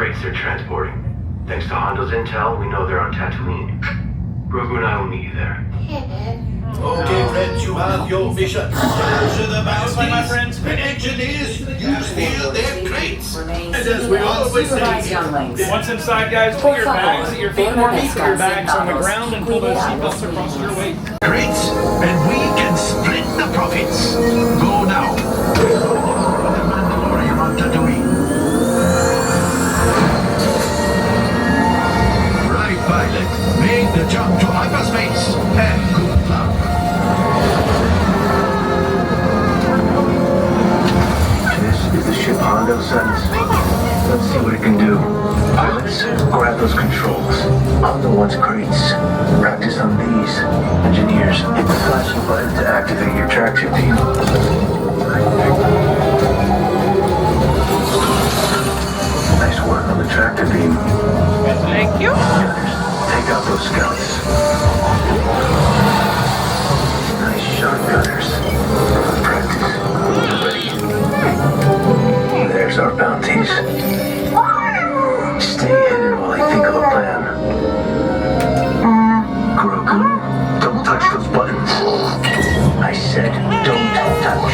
crates they're transporting. Thanks to Hondo's intel, we know they're on Tatooine. Grogu and I will meet you there. Okay, friends, you have your mission. Capture the bounties and engineers. You steal their crates. And as we always say, Once inside, guys, put your bags at your feet underneath, put your bags on the ground, and pull those seatbelts across your waist. crates, and we can split the profits. Go now. The Mandalorian on Tatooine. Right, pilot. Make the jump to hyperspace. And good luck. This is the ship Hondo sends. Let's see what it can do. Pilots, grab those controls. Hondo wants crates. Practice on these. Engineers, hit the flashing button to activate your tractor beam. Nice work on the tractor beam. Thank you. Take out those scouts. Nice shot, gunners. Practice. Ready? There's our bounties. Stay hidden while I think of a plan. Grogu, don't touch those buttons. I said don't touch.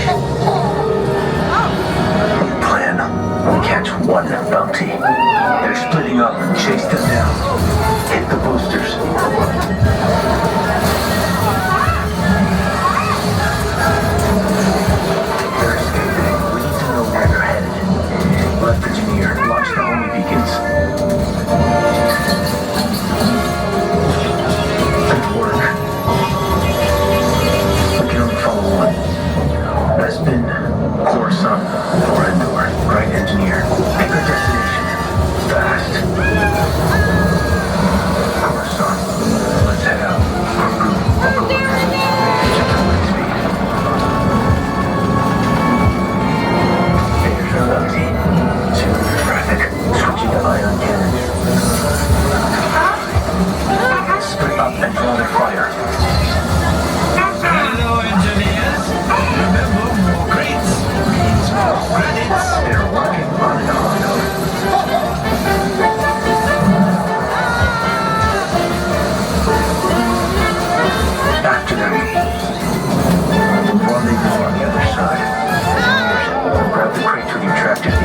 Plan. We catch one bounty. They're splitting up. Chase them down. Hit the boosters. They're escaping. We need to know where they're headed. Left engineer, launch the homing beacons. Good work. We can only follow one. Bespin, Coruscant, or Endor. Right engineer. Pick a destination. Fast. Coruscant. Let's head out. Grogu, I'll go with you. Check the light speed. There's our bounty. Zero traffic. Switching to ion cannon. Split up and draw their fire. Hello, engineers. Remember, more crates means more credits. They're working on an Hondo. After them. Rendezvous on the other side. Engineers, grab the crates with your tractor beam.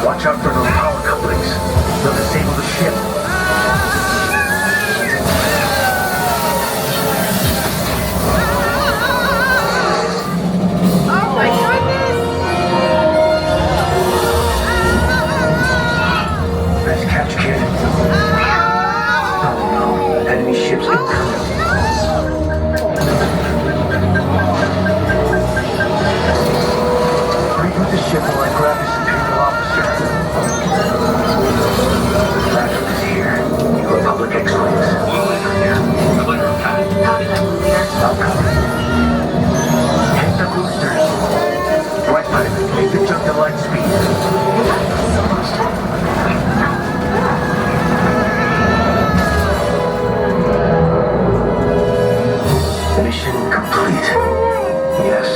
Watch out for those power couplings. They'll disable the ship. Oh my goodness! Nice catch, kid. Oh no, enemy ships incoming. Reboot the ship while I grab this Imperial officer. Traffic is here. Republic X-Wings. I'll cover. Hit the boosters. Right pilot, make the jump to light speed. Mission complete. Yes,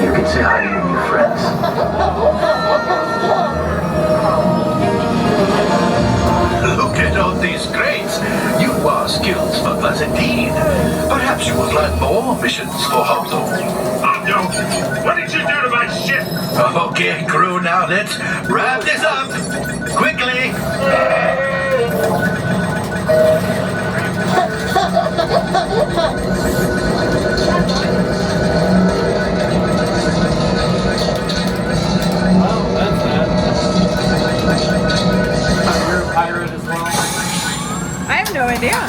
you can say hi to your new friends. Look at all these crates. You are skilled smugglers indeed. Perhaps you will plan more missions for Hondo. Mando, what did you do to my ship? Okay, crew, now let's wrap this up. Quickly. Oh, that's that. You're a pirate as well? I have no idea.